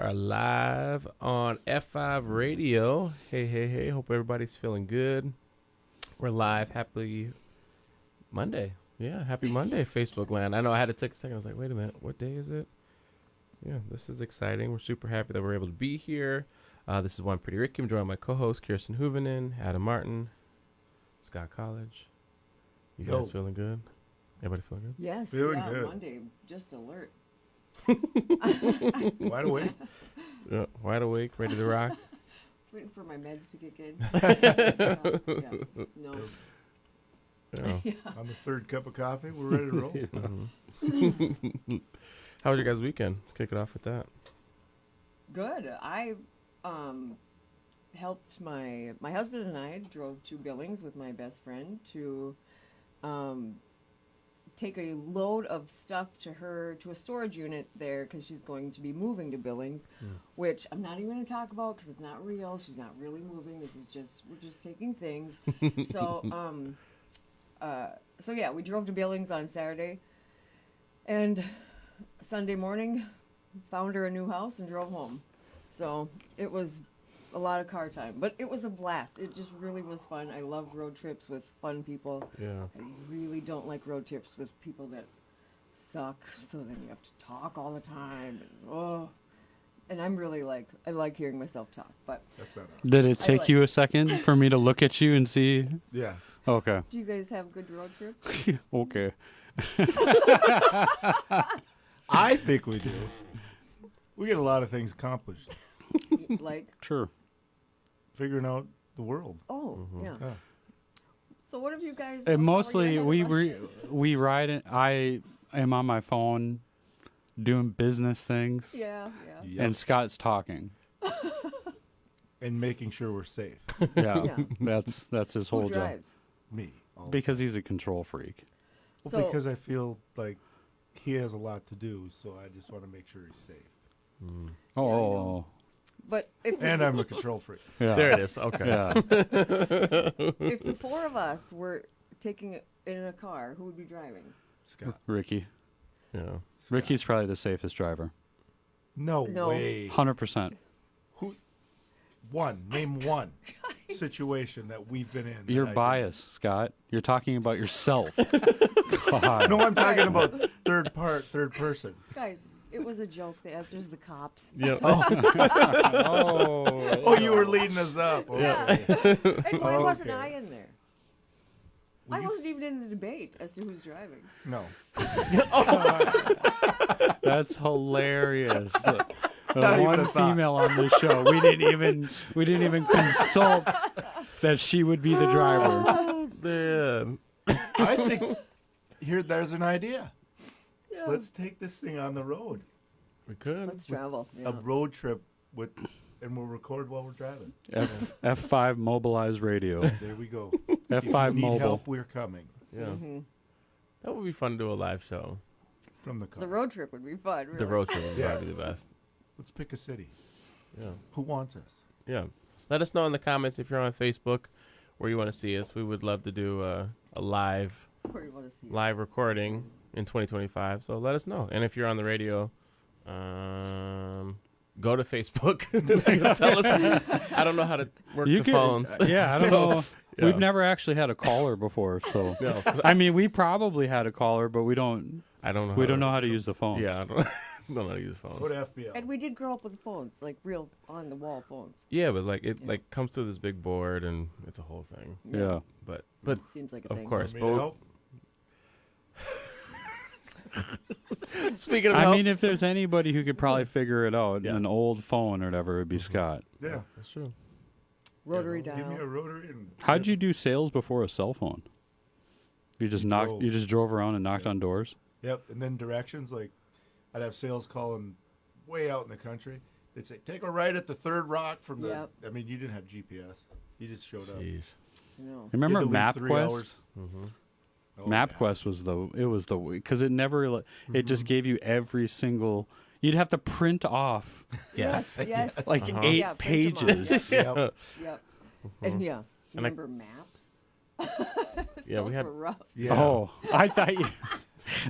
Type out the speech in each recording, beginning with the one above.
are live on F5 Radio. Hey. Hope everybody's feeling good. We're live. Happy Monday. Yeah, happy Monday, Facebook land. I know I had to take a second. I was like, wait a minute. What day is it? Yeah, this is exciting. We're super happy that we're able to be here. This is One Pretty Ricky. I'm joined by my co-host, Kirsten Hoovenen, Adam Martin, Scott College. You guys feeling good? Everybody feeling good? Yes. Feeling good. Monday, just alert. Wide awake. Yeah, wide awake, ready to rock. Waiting for my meds to kick in. No. Yeah. On the third cup of coffee, we're ready to roll. How was your guys' weekend? Let's kick it off with that. Good. I helped my husband and I drove to Billings with my best friend to take a load of stuff to a storage unit there because she's going to be moving to Billings, which I'm not even going to talk about because it's not real. She's not really moving. We're just taking things. So yeah, we drove to Billings on Saturday, and Sunday morning found her a new house and drove home. So it was a lot of car time, but it was a blast. It just really was fun. I love road trips with fun people. Yeah. I really don't like road trips with people that suck, so then you have to talk all the time. And I'm really I like hearing myself talk, but That's not us. Did it take you a second for me to look at you and see? Yeah. Okay. do you guys have good road trips? Okay. I think we do. We get a lot of things accomplished. Sure. Figuring out the world. Yeah. So what have you guys? And how are mostly you we ride it. I am on my phone doing business things, Yeah. Yep. and Scott's talking. And making sure we're safe. Yeah, Yeah. that's his whole Who job. drives? Me. all- Because he's a control freak. Well, So- because I feel like he has a lot to do, so I just want to make sure he's safe. Oh, But if And I'm a control freak. yeah. There it is. Okay. Yeah. if the four of us were taking it in a car, who would be driving? Scott. Ricky. Yeah. Ricky's probably the safest driver. No No. way. 100%. Name one situation that we've been in. that You're I biased, Scott. You're talking about yourself. God. didn't. No, I'm talking about third person. Guys, it was a joke. The answer's the cops. Yeah. Oh, you were leading us up. Okay. Yeah. And why wasn't Okay. I in there? I wasn't even in the debate as to who's driving. No. That's hilarious. The Not even one a thought. female on this show. We didn't even consult that she would be the driver. Oh, man. I think there's an idea. Yeah. Let's take this thing on the road. We could. Let's travel. A road trip and we'll record while we're driving. F5 mobilized radio. There we go. F5 if you need mobile. help, we're coming Yeah. Mm-hmm. That would be fun to do a live show. from the car. The road trip would be fun. Really. The road trip would Yeah. probably be the best. Let's pick a city. Yeah. Who wants us? Yeah. Let us know in the comments if you're on Facebook where you want to see us. We would love to do a live Where you want to see it. live recording in 2025. So let us know. And if you're on the radio, go to Facebook. Tell us. I don't know how to work the phones. Yeah, I don't know. yeah. We've never actually had a caller before, so No, I mean, we probably had a caller, but we don't. I don't know. We don't know how to use the phones. Yeah, I don't know how to use phones. Go to FBL. And we did grow up with phones, like real on the wall phones. Yeah, but like it Yeah. like comes to this big board and it's a whole thing. Yeah. But Seems like a of thing. course. Want me to help? Speaking of I help, mean, if there's anybody who could probably figure it out, Yeah. an old phone or whatever, it would be Scott. Yeah. that's true. Rotary Give me a dial. rotary. And How'd you do sales before a cell phone? You just drove. You just drove around and knocked on doors. Yep. And then directions, like I'd have sales calling way out in the country. They'd say, take a right at the third rock from the. Yep. I mean, you didn't have GPS. You just showed up. Jeez. No. Remember You had to leave 3 MapQuest? hours. Oh, MapQuest was the because it never it just gave you every single. You'd have to print off Yes. Yes. like Uh-huh. 8 Yeah, print 'em off. pages. Yeah. Yep. Yep. And yeah. And I- Remember maps? Yeah, we Those had- were rough. Yeah. Oh, I thought you.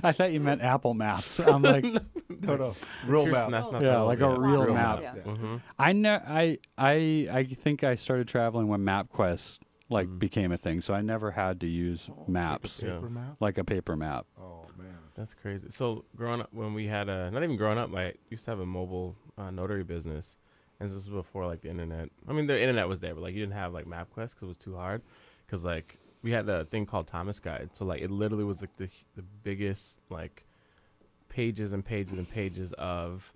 I thought you meant Apple Maps. I'm like, No, real Here's- map. that's not yeah, that like old, a real Real map. map, Yeah. Mm-hmm. I think I started traveling when MapQuest became a thing, so I never had to use maps Yeah. Paper map. like a paper map. Oh man. That's crazy. So growing up, when we had not even growing up, I used to have a mobile notary business, and this was before like the internet. I mean, the internet was there, but like you didn't have like MapQuest because it was too hard. Because like we had a thing called Thomas Guide, so like it literally was like the biggest like pages and pages and pages of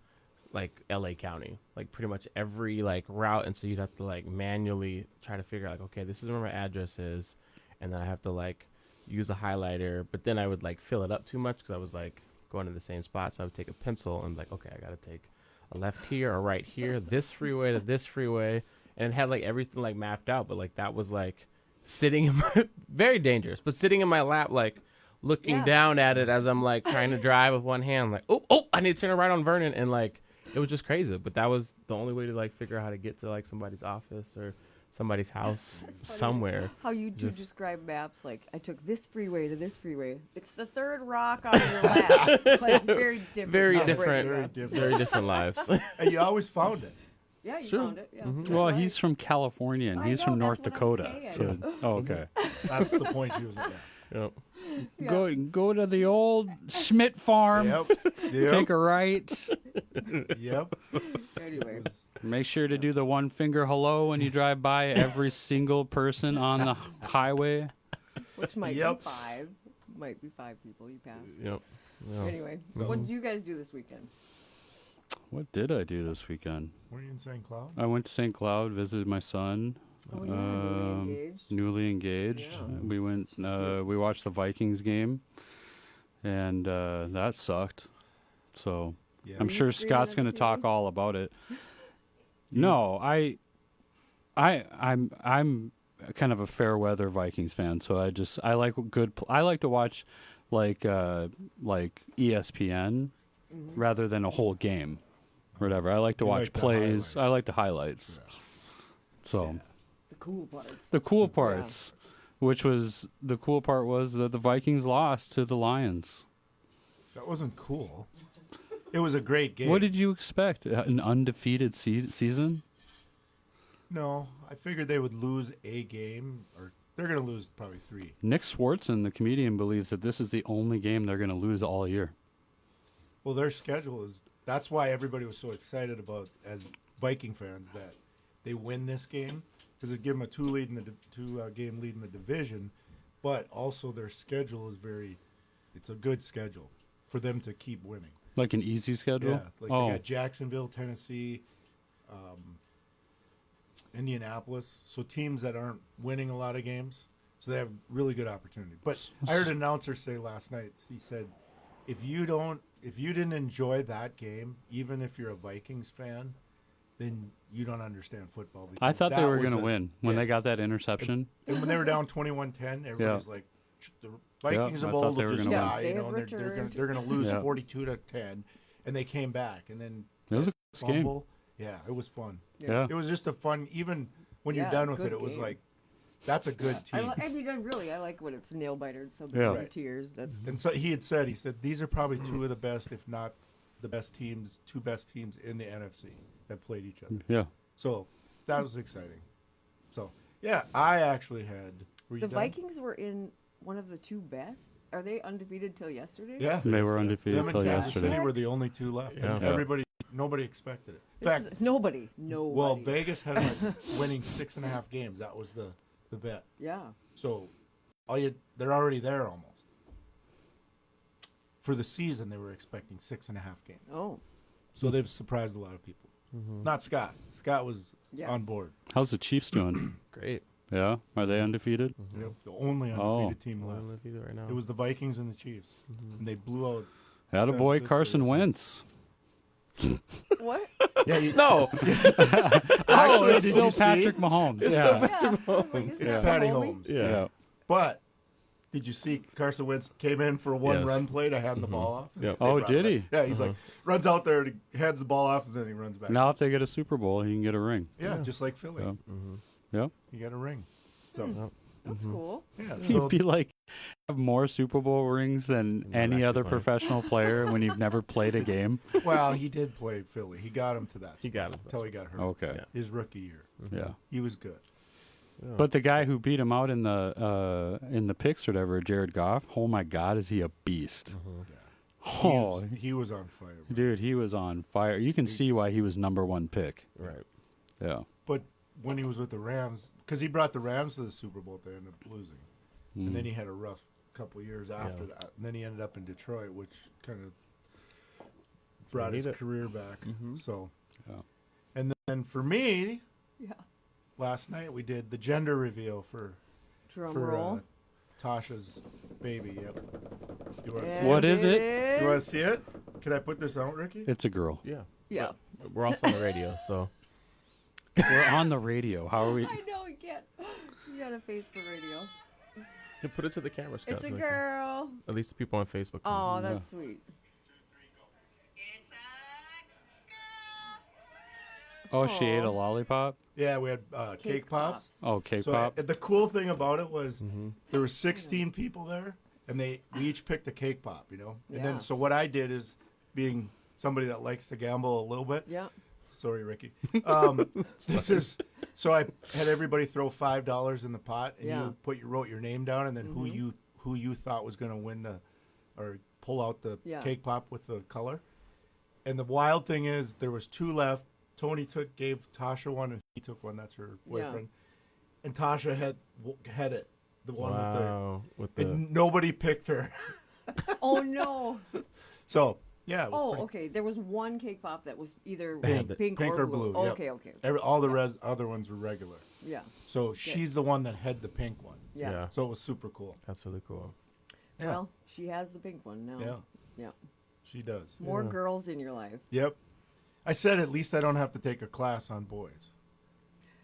like LA County, like pretty much every like route, and so you'd have to like manually try to figure out like, okay, this is where my address is, and then I have to like use a highlighter, but then I would like fill it up too much because I was like going to the same spot, so I would take a pencil and like, okay, I gotta take a left here or right here, this freeway to this freeway, and it had like everything like mapped out, but like that was like sitting in my very dangerous, but sitting in my lap like looking Yeah. down at it as I'm like trying to drive with one hand, like oh I need to turn right on Vernon, and like it was just crazy, but that was the only way to like figure out how to get to like somebody's office or somebody's house funny. somewhere. How you two Just- describe maps, like I took this freeway to this freeway. It's the third rock on your lap. Like very different. Very upbringing, different. Very right? different. Very different lives. And you always found it. Yeah, you Sure. found it. Yeah. Mhm. Well, Right. he's from California and I he's know, from that's North what I'm Dakota. So, saying. oh, okay. That's the point she was at. Yep. Yeah. Go to the old Schmidt farm. Yep. Yep. Take a right. Yep. Anyway, It was- Make sure to do the one finger hello when you drive by every single person on the highway. which might Yep. be five. Might be five people you pass. Yep. Yeah. Anyway, what did you guys do this weekend? What did I do this weekend? Were you in St. Cloud? I went to St. Cloud, visited my son. Oh yeah, newly Um, engaged. Newly engaged. Yeah. We went. We watched the Vikings game, and that sucked. So Yeah. I'm you sure streaming Scott's on going to the talk TV? all about it. No, I'm kind of a fair weather Vikings fan, so I like I like to watch like ESPN Mm-hmm. rather than a whole game, or whatever. I like to You watch like the plays. highlights. I like the highlights. Yeah. So The cool parts. the cool parts, the cool part was that the Vikings lost to the Lions. That wasn't cool. It was a great game. What did you expect? An undefeated season? No, I figured they would lose a game, or they're going to lose probably 3. Nick Swartzen, the comedian, believes that this is the only game they're going to lose all year. Well, their schedule is. That's why everybody was so excited about, as Viking fans, that they win this game because it give them a two-game lead in the division, but also their schedule is it's a good schedule for them to keep winning. Like an easy schedule? Yeah, like oh, they got Jacksonville, Tennessee, Indianapolis, so teams that aren't winning a lot of games, so they have really good opportunity. But I heard an announcer say last night, he said, if you didn't enjoy that game, even if you're a Vikings fan, then you don't understand football. I because thought they that were was going to a- win when yeah. they got that interception. And when they were down 21-10, everybody's like, the Vikings I of thought old they will were just gonna win. die, Yeah, you they know, have and returned. they're going to lose Yeah. 42-10, and they came back, and then It was a close game. fumble. Yeah, it was fun. Yeah. It was just a fun, even when Yeah, you're done with good it, it was game. like, that's a good I, team. I mean, I like when it's nail biters, so Yeah. the Right. tears. That's And so he said, these are probably two of the best, if not the best teams, two best teams in the NFC that played each other. Yeah. So that was exciting. So, yeah, I actually had. Were you the done? Vikings were in one of the two best. Are they undefeated till yesterday? Yeah. They were undefeated Them and till Kansas yesterday. City were the only two left. Yeah. And Yeah. nobody expected it. In This fact, is, nobody. well, Vegas had them winning 6.5 games. That was the bet. Yeah. So they're already there almost. For the season, they were expecting 6.5 games. Oh. So they've surprised a lot of people. Not Scott. Scott was Yeah. on board. How's the Chiefs doing? Great. Yeah. Are they undefeated? Yep, the only Oh. undefeated team Well, left. let's do it right now. It was the Vikings and the Chiefs, and they blew out. Attaboy, Francisco Carson is- Wentz. What? Yeah, no. Oh, it's did still you see? Patrick Mahomes. Yeah. Yeah. I was like, is It's this Patty homie? Holmes. Yeah. But did you see Carson Wentz came in for one Yes. run play to hand the ball off? Yep. They Oh, brought did it he? back. Yeah, he's like runs out there and he hands the ball off and then he runs back. Now, if they get a Super Bowl, he can get a ring. Yeah, just like Philly. Yeah. Mm-hmm. Yeah. He got a ring. So That's cool. Yeah, You'd so be like, have more Super Bowl rings than Not any actually other playing. professional player when you've never played a game. well, he did play Philly. He got him to that. He got him. until he got hurt. Okay. Yeah. His rookie year, Yeah. he was good. Yeah. But the guy who beat him out in the picks or whatever, Jared Goff, oh my God, is he a beast? Yeah. Oh, He was on fire. Bro. dude, he was on fire. You can see why he was number one pick. Right. Yeah. But when he was with the Rams, because he brought the Rams to the Super Bowl, they ended up losing, and then he had a rough couple years after that. And then he ended up in Detroit, which kind of brought his need it. career back. So, Yeah. and then for me, Yeah. last night we did the gender reveal for Drum roll. Tasha's baby. Yep. You want to see And What is it? it? You want to see it? Can I put this out, Ricky? It's a girl. Yeah. Yeah. But we're also on the radio, so We're on the radio. How are we? I know you can't. You got a face for radio. you put it to the camera, Scott. It's a so they can- girl. At least the people on Facebook. can- Oh, that's sweet. Oh, she ate a Aw. lollipop? Yeah, we had cake pops. Oh, cake So pop. the cool thing about it was there were 16 people there, and we each picked a cake pop, you know. And Yeah. then so what I did is, being somebody that likes to gamble a little bit. Yeah. Sorry, Ricky. This is so I had everybody throw $5 in the pot, and Yeah. you wrote your name down, and then who you thought was going to win or pull out the Yeah. cake pop with the color. And the wild thing is, there was 2 left. Tony gave Tasha one, and he took one. That's her boyfriend. And Tasha had it, the one Wow. With with the and nobody picked her. Oh no. So yeah, it was Oh, pretty, okay. There was one cake pop that was either Pink. pink Pink or or blue. blue, yep. Okay. all the other ones were regular. Yeah. So she's the one that had the pink one. Yeah. Yeah. So it was super cool. That's really cool. Yeah. Well, she has the pink one now. Yeah, Yeah. she does. More Yeah. girls in your life. Yep. I said at least I don't have to take a class on boys.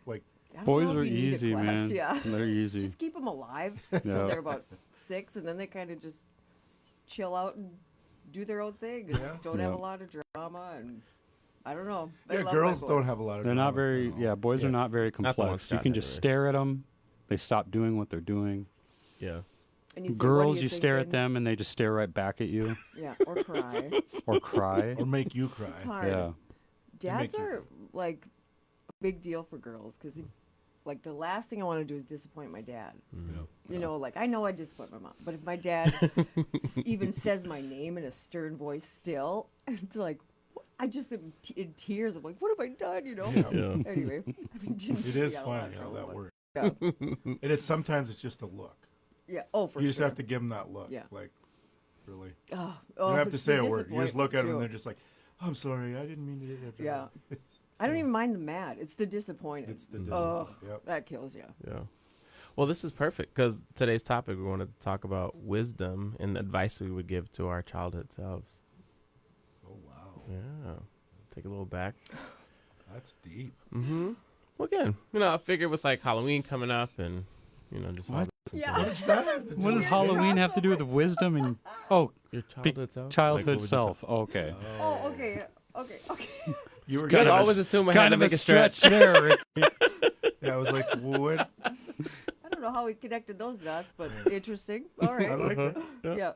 Like I don't Boys know if are you need a easy, class, man. Yeah. They're easy. Just keep them alive until Yeah. they're about 6, and then they kind of just chill out and do their own thing. And Yeah. don't have Yeah. a lot of drama, and I don't know. I yeah, love my girls don't boys. have a lot of. They're not drama very, at all. yeah, boys are Yeah. not very Not the ones complex. You Scott can had, just right? stare at them. They stop doing what they're doing. Yeah. And you say, "What are Girls, you stare at thinking?" them and they just stare right back at you Yeah, or cry. or cry. Or make you cry. It's hard. Yeah. Dads make you- are like a big deal for girls because, like, the last thing I want to do is disappoint my dad. Mm-hmm. You know, like, I know I disappoint my mom, but if my dad even says my name in a stern voice still, it's like, I just am in tears. I'm like, what have I done? You know? Yeah. Anyway, I mean, It is got a lot funny of how trouble, that but- works. Yeah. And it's sometimes it's just a look. Yeah. Oh, for You sure. just have to give them that look. Yeah. Like, really. Oh, You don't have to it's say the a word. You just look at them and disappointment, they're just like, I'm sorry, I didn't mean to hit you. Yeah. I don't even mind the mad. It's the disappointed. It's the Oh, discipline. Yep. that kills you. Yeah. Well, this is perfect because today's topic, we wanted to talk about wisdom and advice we would give to our childhood selves. Oh, wow. Yeah. Take a little back. That's deep. Mm-hmm. Well, again, I figured with like Halloween coming up and, just all What? the Yeah. What's that? What does Halloween have to do with wisdom and your childhood self. Like, childhood what would you self? Okay. Oh, okay. Okay. You were You guys kind of always assume I had Kind to of make a a stretch. there, Rick. Yeah, I was like, what? I don't know how we connected those dots, but interesting. All I right. like it. Yeah. Yeah.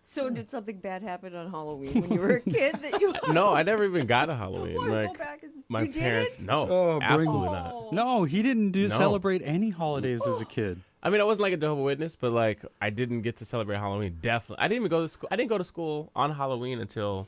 So did something bad happen on Halloween when you were a kid that you No, I never even got a Halloween. want to go Like back and my you parents, didn't? no, Oh, bring- absolutely not. Oh. No, he didn't No. celebrate any holidays as a kid. I mean, I wasn't like a Jehovah's Witness, but like I didn't get to celebrate Halloween. Definitely, I didn't even go to school. I didn't go to school on Halloween until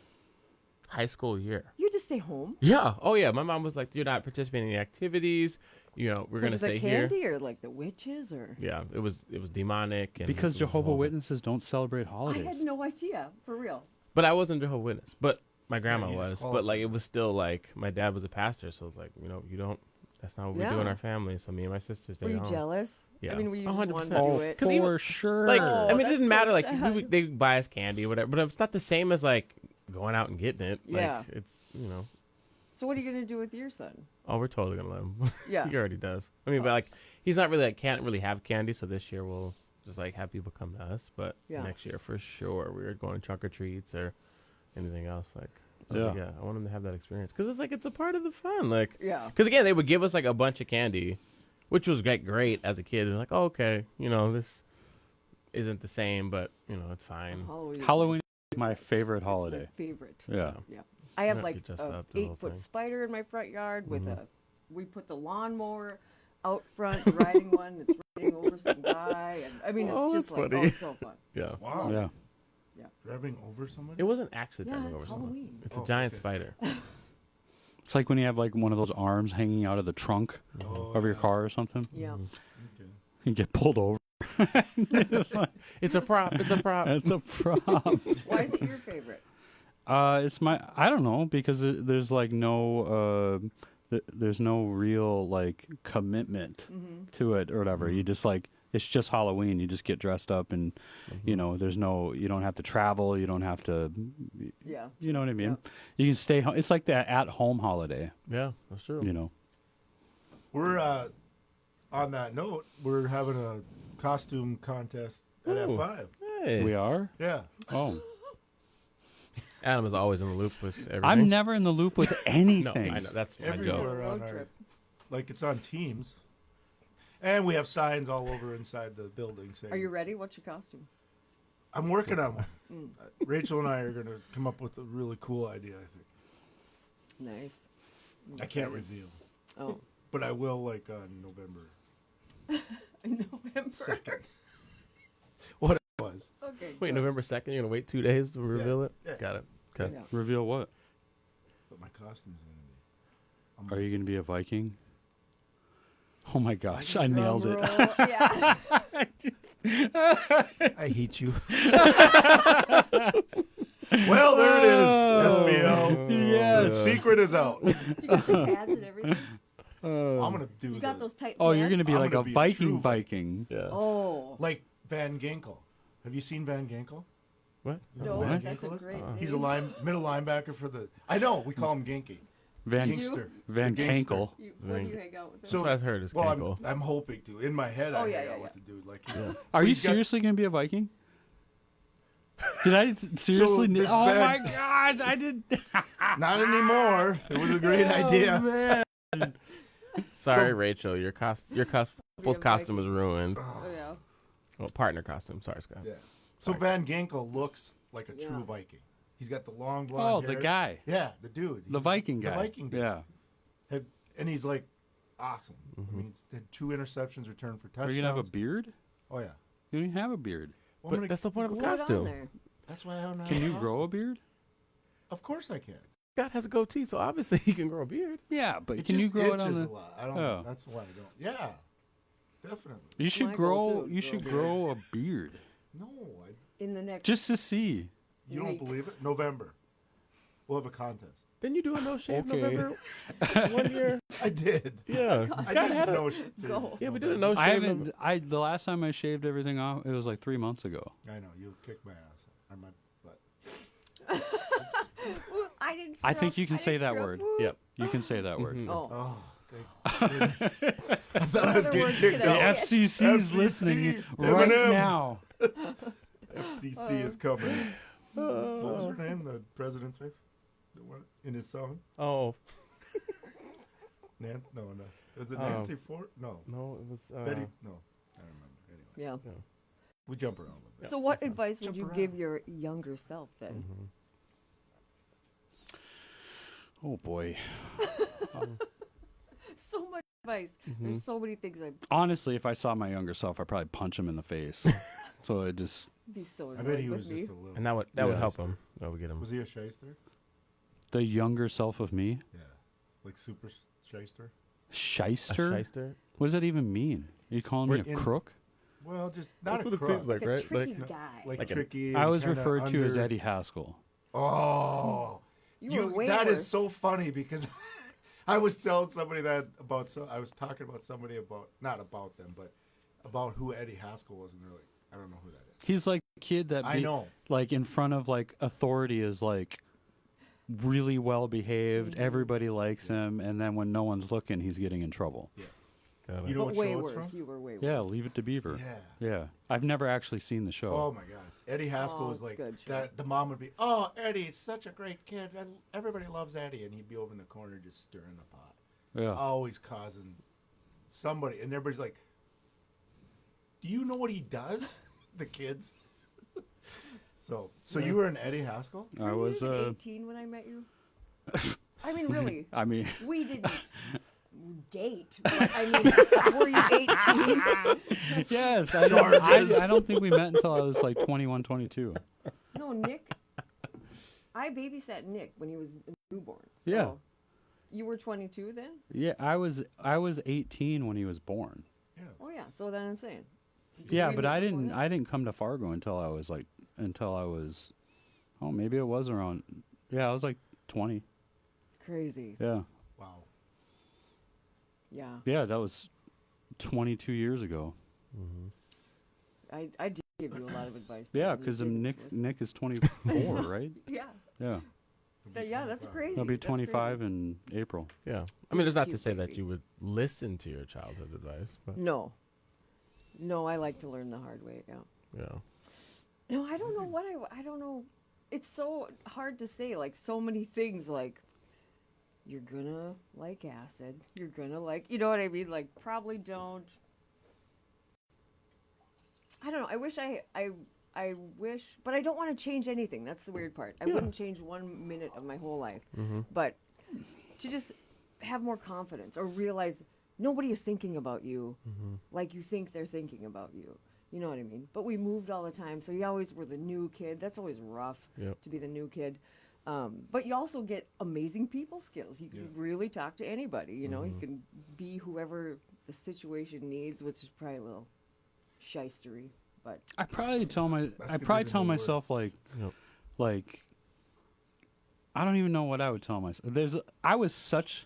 high school year. You just stay home. Yeah. Oh yeah. My mom was like, "You're not participating in the activities. We're gonna Was it stay the here." candy or like the witches or? Yeah. It was demonic. And Because it was Jehovah all- Witnesses don't celebrate I holidays. had no idea, for real. But I wasn't Jehovah's Witness. But my grandma you was. just But like it was still like my dad was a pastor, so it's like you don't. That's not what we do in Yeah. our family. So me and my sister stayed Were you home. jealous? Yeah. I mean, were you just 100%. wanting to Oh, do it? 'Cause even- for sure. Like Oh, I mean, it that's didn't so matter. Like sad. they buy us candy or whatever, but it's not the same as like going out and getting it. Yeah. Like it's So what are you gonna do with your son? Oh, we're totally gonna let him. Yeah. He already does. I mean, but like he's not really can't really have candy. So this year we'll just like have people come to us. But Yeah. next year for sure we're going trunk or treats or anything else. Like I was like, Yeah. I want him to have that experience because it's like it's a part of the fun. Like Yeah. because again they would give us like a bunch of candy, which was great as a kid. Like, oh, okay, this isn't the same, but it's fine. Halloween is my favorite It's holiday. my favorite. Yeah. Yeah. I have Yeah, like get dressed a up, do the whole 8-foot thing. spider in my front yard with Mhm. we put the lawnmower out front riding one. It's riding over some guy. And I mean, it's Oh, just that's like, funny. oh, it's so fun. Yeah. Wow. Yeah. Driving over somebody? It wasn't actually Yeah, driving it's over someone. Halloween. It's Oh, a giant okay. spider. It's like when you have like one of those arms hanging out of the trunk Oh, of your yeah. car or something. Yeah. Okay. You get pulled over. It's like, It's a prop. It's a prop. it's a prop. Why is it your favorite? It's I don't know, because there's like no there's no real like commitment to it or whatever. You just like, it's just Halloween. You just get dressed up and you don't have to travel. You don't have to, Yeah. you know what I mean? You can stay home. It's like that at home holiday, Yeah, that's true. We're on that note. We're having a costume contest at Ooh. F5. Hey. We are? Yeah. Oh. Adam is always in the loop with everything. I'm never in the loop with anything. No, I know. That's my Everywhere. joke. We're on Road our- trip. Like it's on Teams. And we have signs all over inside the building saying. Are you ready? What's your costume? I'm working on one. Rachel and I are going to come up with a really cool idea, I think. Nice. I can't reveal. Oh. But I will, like, on November November. 2nd. What it was. Okay. Wait, good. November 2nd? You're going to wait 2 days to reveal it? Yeah. Got it. Okay. Yeah. Reveal what? But my costume's going to be. Are you going to be a Viking? Oh my gosh, I nailed it. Drum roll. Yeah. I hate you. Well, there it is. FBL. Yes. The secret is out. You got the pads and everything. I'm going to do You got those tight. Oh, you're going to pants? be I'm like gonna a be a Viking true Viking. Yeah. Oh. Like Van Ginkel. Have you seen Van Ginkel? What? You know No, who Van that's a Ginkel is? great He's a name. middle linebacker for the. I know. We call him Ginky. Van Gangster. Van The gangster. Kankle. What do you hang out with? That's what I've heard is Well, Cankle. I'm hoping to. In my head, Oh, I yeah, hang yeah, out yeah. with the dude. Like, he's, Are you he's got- seriously going to be a Viking? Did I seriously? this oh Van- my gosh, I did. Not anymore. It was a great idea. Sorry, So- Rachel. Your couple's Be a costume is ruined. Oh, yeah. Well, partner costume. Sorry, Scott. Yeah. So Van Ginkel looks like a Yeah. true Viking. He's got the long Oh, blonde the hair. guy, Yeah, the dude. the He's Viking guy. The Viking dude. Yeah. And he's like awesome. I mean, he's had 2 interceptions returned for touchdowns. Are you gonna have a beard? Oh yeah. You don't even have a beard. Well, I'm But gonna- that's the point of a Glue it on costume. there. that's why I don't know. Can you grow a beard? Of course I can. Scott has a goatee, so obviously he can grow a beard. Yeah, but It can you just grow it on itches the? a lot. I don't. Oh. That's why I don't. Yeah, definitely. You should My grow. goal, too, You should grow. grow a beard No, In the next. just to see. you don't Week. believe it. November, we'll have a contest. Then you do a no shave Okay. November 1 year. I did. Yeah. I Scott did had a, no shit, too. Go. yeah, we did a no shave. I haven't. The last time I shaved everything off, it was like 3 months ago. I know you kicked my ass or my butt. I didn't. I screw think up. you can I say didn't that screw up. word. Woo. Yep. You can say that word. Mhm. Oh. Oh, thank goodness. I thought I was other getting words kicked can I out. say? FCC is FCC, listening right Eminem. now. FCC is coming. What was her name? The president's wife? The one in his song? Oh, No. Was it Oh. Nancy Ford? No. no, it was. Betty? No. I don't remember. Anyway, Yeah. we jump around a little bit. So, what advice would Jump you around. give your younger self then? Oh boy. So much advice. There's so many things I'd Honestly, if I saw my younger self, I'd probably punch him in the face. So it just. be so I annoyed bet he with was me. just a little. And that would Yeah. help him. That would get him. Was he a shyster? The younger self of me? Yeah. Like super shyster? A Shyster? shyster. What does that even mean? Are you calling me a We're in- crook? Well, just not That's a what it crook. seems like, Like a right? tricky Like, guy. Like Like an- tricky. I and was kinda referred to as under- Eddie Haskell. Oh. You were way that is worse. so funny because I was telling somebody that about. I was talking about somebody about not about them, but about who Eddie Haskell was, and they're like, I don't know who that is. He's like the kid that I know. like in front of like authority is like really well behaved. Everybody likes him, and then when no one's looking, he's getting in trouble. got it. You know But what way show it's worse. from? You were way worse. Yeah, Leave It to Beaver. Yeah. Yeah. I've never actually seen the show. Oh my God, Eddie Haskell Oh, was it's like good show. that. The mom would be, "Oh, Eddie's such a great kid. Everybody loves Eddie," and he'd be over in the corner just stirring the pot, Yeah. always causing somebody, and everybody's like, "Do you know what he does?" The kids. So you were in Eddie Haskell? I Were was you 18 when I met you? I mean, really. I mean, We didn't date. But I mean, were you 18? yes. I don't think we met until I was like 21, 22. No, Nick. I babysat Nick when he was a newborn. So Yeah. You were 22 then? Yeah, I was 18 when he was born. Yes. Oh yeah. So then I'm saying. Yeah, we but met I before didn't that? I didn't come to Fargo until I was oh, maybe it was around, yeah, I was like 20. Crazy. Yeah. Wow. Yeah. Yeah, that was 22 years ago. I did give you a lot of advice. Yeah, that you because didn't Nick listen. is 24, right? Yeah. Yeah. Yeah, that's crazy. He'll be That's 25 crazy. in April. Yeah. I mean, it's not to Cute say that baby. you would listen to your childhood advice, but No. No, I like to learn the hard way. Yeah. yeah. No, I don't know what I don't know. It's so hard to say. Like so many things. Like you're gonna like acid. You're gonna like. You know what I mean? Like probably don't. I don't know. I wish I wish, but I don't want to change anything. That's the weird part. I wouldn't change 1 minute of my whole life. But to just have more confidence or realize nobody is thinking about you like you think they're thinking about you. You know what I mean? But we moved all the time, so you always were the new kid. That's always rough Yep. to be the new kid. But you also get amazing people skills. You can really talk to anybody. You know, you can be whoever the situation needs, which is probably a little shystery. But I probably tell gonna be the tell new word. myself like Yep. like I don't even know what I would tell myself. I was such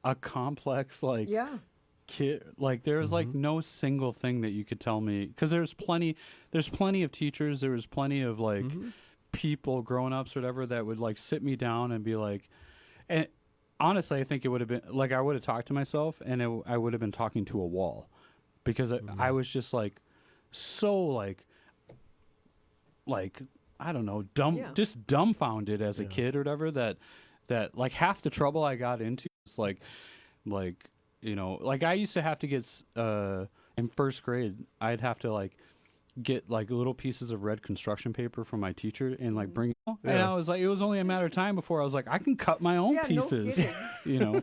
a complex like yeah, kid. Like there was like no single thing that you could tell me, because there's plenty of teachers, there was plenty of like people, grown-ups or whatever, that would like sit me down and be like, and honestly I think it would have been like I would have talked to myself, and I would have been talking to a wall, because I was just like so like I don't know, just dumbfounded as a kid or whatever, that like half the trouble I got into is like you know, like I used to have to get in first grade, I'd have to like get like little pieces of red construction paper from my teacher and like bring and Yeah. I was like, it was only a matter of time before I was like, I can cut my own Yeah, no pieces. kidding. You know.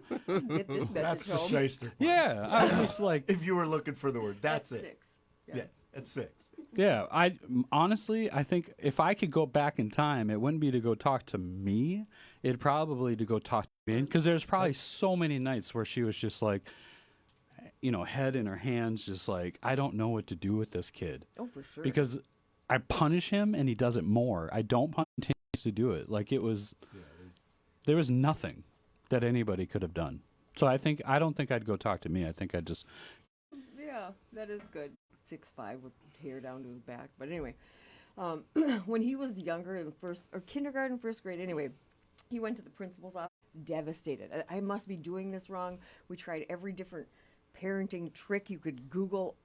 get this That's message the home. shyster part. Yeah, I was just like, If you were looking for the word, that's it. 6. Yeah, at 6. yeah, I honestly, I think if I could go back in time, it wouldn't be to go talk to me. It'd probably to go talk to me, because there's probably so many nights where she was just like, you know, head in her hands, just like, I don't know what to do with this kid, Oh, for sure. because I punish him and he does it more. I don't punish him, he continues to do it. Like it was, there was nothing that anybody could have done. So I don't think I'd go talk to me. I think I'd just, Yeah, that is good. 6'5" with hair down to his back. But anyway, when he was younger in kindergarten, first grade, anyway, he went to the principal's office, devastated. I must be doing this wrong. We tried every different parenting trick you could Google,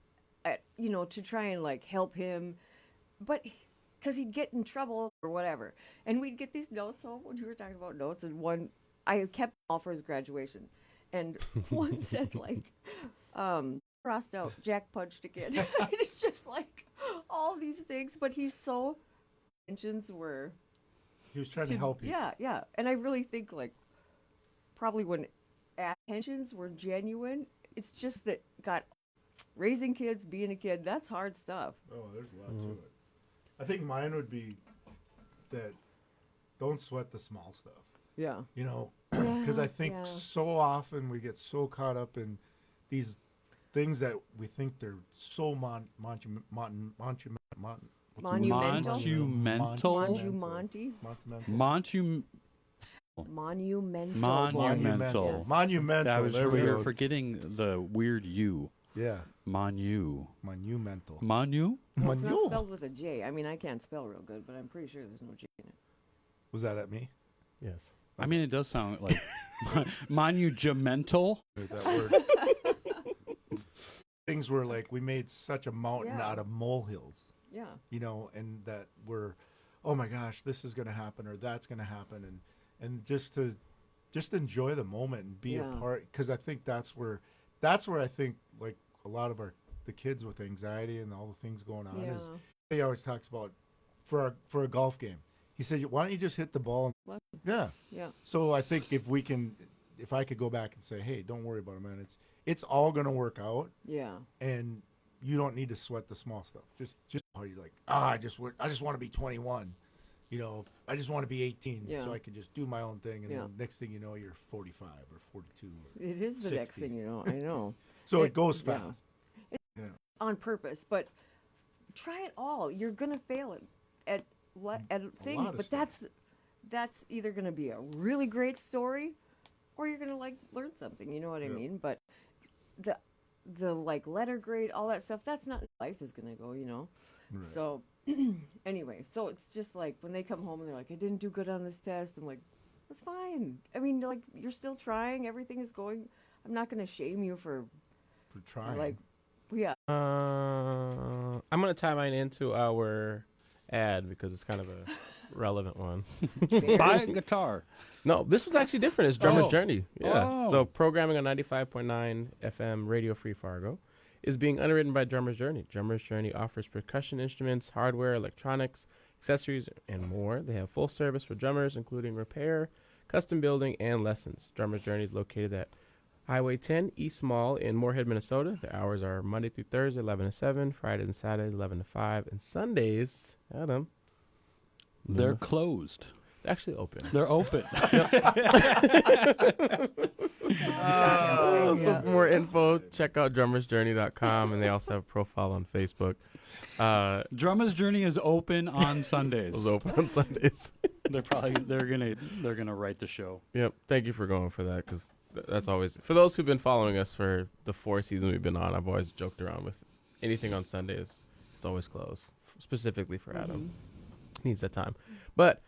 to try and like help him, but because he'd get in trouble or whatever, and we'd get these notes home when we were talking about notes, and one I kept all for his graduation, and one said like, crossed out, Jack punched a kid. It's just like all these things, but he's so intentions were He was trying to help you. yeah, and I really think like probably when intentions were genuine, it's just that raising kids, being a kid, that's hard stuff. Oh, there's a lot to it. I think mine would be that don't sweat the small stuff. Yeah. You know, because I think yeah. so often we get so caught up in these things that we think they're so monumental. Monumental? Monty. Monumental. Monumental. That was There we weird. go. Forgetting the weird U. Yeah. Monu. Monumental. Monu? Well, it's not spelled with a J. I mean, I can't spell real good, but I'm pretty sure there's no J in it. Was that at me? Yes. I mean, it does sound like monumental. That word. Things were like we made such a mountain Yeah. out of molehills, Yeah. you know, and that we're, oh my gosh, this is going to happen or that's going to happen, and just to enjoy the moment and be Yeah. a part, because I think that's that's where I think like a lot of the kids with anxiety and all the things going on is he always talks about for a golf game. He said, "Why don't you just hit the ball?" Yeah. Yeah. So I think if I could go back and say, "Hey, don't worry about it, man. It's all gonna work out." Yeah. And you don't need to sweat the small stuff. Just how you're like, I just want to be 21. I just want to be 18 so I can just do my own thing. And then next thing you know, you're 45 or 42. Or It is the 60. next thing you know. I know. So it goes fast. It's on purpose, but try it all. You're gonna fail at things, but that's either gonna be a really great story, or you're gonna like learn something. You know what I mean? But the like letter grade, all that stuff, that's not life is gonna go. Right. So anyway, so it's just like when they come home and they're like, I didn't do good on this test. I'm like, that's fine. I mean, like you're still trying. Everything is going. I'm not gonna shame you for trying. like, yeah. I'm gonna tie mine into our ad because it's kind of a relevant one. Buy a guitar. No, this was actually different. It's Drummer's Oh. Journey. Yeah. Oh. So programming on 95.9 FM Radio Free Fargo is being underwritten by Drummer's Journey. Drummer's Journey offers percussion instruments, hardware, electronics, accessories, and more. They have full service for drummers, including repair, custom building, and lessons. Drummer's Journey is located at Highway 10 East Mall in Moorhead, Minnesota. Their hours are Monday through Thursday, 11 to 7, Fridays and Saturdays, 11 to 5, and Sundays, Adam, They're closed. they're actually open. They're open. So for more info, check out drummersjourney.com, and they also have a profile on Facebook. Drummer's Journey is open on Sundays. It's open on Sundays. they're gonna write the show. Yep. Thank you for going for that, because that's always, for those who've been following us for the 4 seasons we've been on, I've always joked around with anything on Sundays. It's always closed, specifically for Adam. He needs that time. But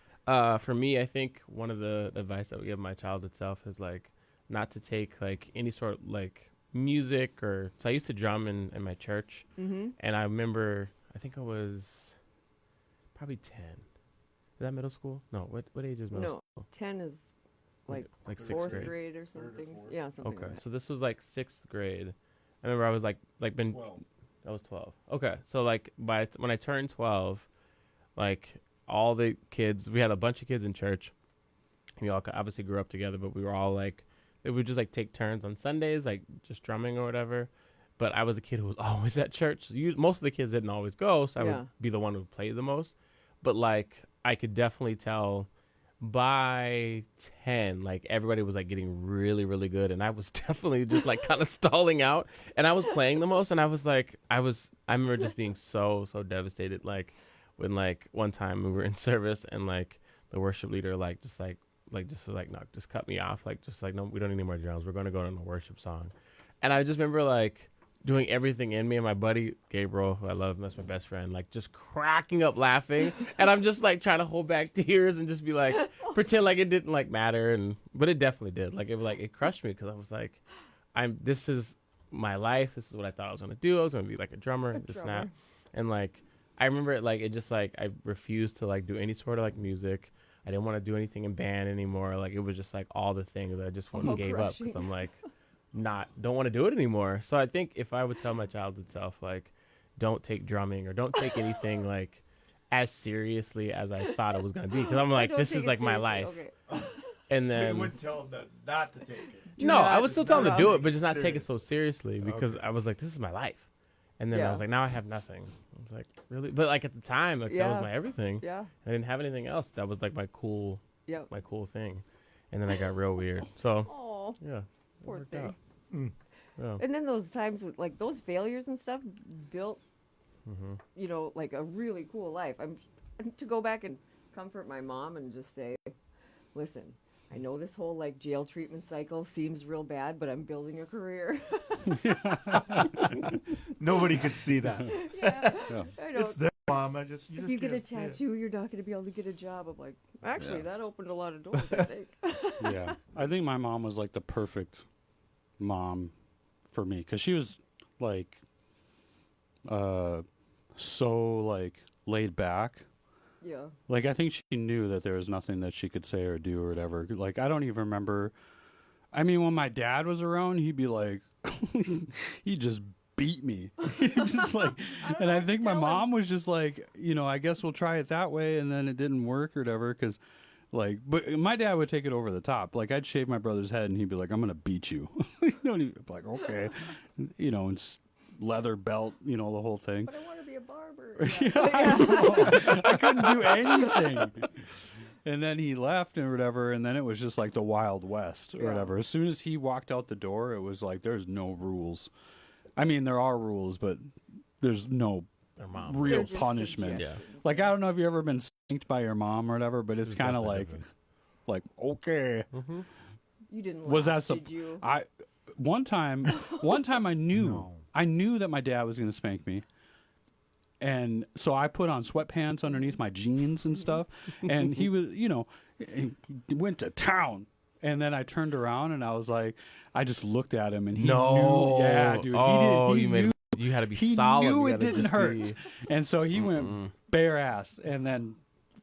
for me, I think one of the advice I would give my childhood self is like not to take like any sort of like music or. So I used to drum in my church, and I remember I think I was probably 10. Is that middle school? No. What age is middle school? 10 is like sixth fourth grade. grade or something. Yeah, something Okay, like that. so this was like 6th grade. I remember I was like been 12. I was 12. Okay, so like when I turned 12, like all the kids, we had a bunch of kids in church. We all obviously grew up together, but we were all like, we would just like take turns on Sundays, like just drumming or whatever. But I was a kid who was always at church. So most of the kids didn't always go, so I would be the one who played the most. But like I could definitely tell by 10, like everybody was like getting really, really good, and I was definitely just like kind of stalling out, and I was playing the most, and I was like, I remember just being so devastated, like when like one time we were in service and like the worship leader just cut me off, like just like, no, we don't need any more drums, we're going to go on a worship song. And I just remember like doing everything in me, and my buddy Gabriel, who I love, that's my best friend, like just cracking up laughing, and I'm just like trying to hold back tears and just be like pretend like it didn't like matter, but it definitely did. Like it crushed me, because I was like, this is my life, this is what I thought I was gonna do. I was gonna be like a drummer, snap. And like I remember it, like it just like I refused to like do any sort of like music. I didn't want to do anything in band anymore. Like it was just like all the things that I just gave up, because I'm like don't want to do it anymore. So I think if I would tell my childhood self, like, don't take drumming or don't take anything like as seriously as I thought it was going to be, because I'm like, this is like my life. Okay. And then You wouldn't tell them that not to take it. no, I would still tell them to do it, but just not serious. take it so seriously, because I was like, this is my life. And then I was like, now I have nothing. I was like, really? But like at the time, like that was my everything. Yeah. I didn't have anything else. That was like my cool thing. And then I got real weird. So Oh, yeah, it poor worked thing. out. Yeah. And then those times with like those failures and stuff built, like a really cool life. I'm to go back and comfort my mom and just say, listen, I know this whole like jail treatment cycle seems real bad, but I'm building a career. Nobody could see that. Yeah. I know. It's there, Mom. You just If you get a can't see it. tattoo, you're not going to be able to get a job. I'm like, actually, that opened a lot of doors, I think. Yeah, I think my mom was like the perfect mom for me, because she was like so like laid back. Yeah. Like I think she knew that there was nothing that she could say or do or whatever. Like I don't even remember I mean, when my dad was around, he'd be like, he just beat me. Just like, and I think my mom was just like, I guess we'll try it that way, and then it didn't work or whatever, because. Like, but my dad would take it over the top. Like, I'd shave my brother's head, and he'd be like, "I'm gonna beat you." And he'd be like, "Okay," and leather belt, the whole thing. But I want to be a barber. I couldn't do anything. And then he left and whatever, and then it was just like the Wild West or whatever. As soon as he walked out the door, it was like there's no rules. I mean, there are rules, but there's no real punishment. Yeah. Like, I don't know if you've ever been spanked by your mom or whatever, but it's kind of like okay. You didn't. Was laugh, that some? Did you? One time I knew that my dad was going to spank me, and so I put on sweatpants underneath my jeans and stuff, and he was, he went to town, and then I turned around and I was like, I just looked at him and he knew, yeah, dude, Oh, he knew. You had to be He solid. knew You it gotta didn't just hurt, be- and so he went bare ass, and then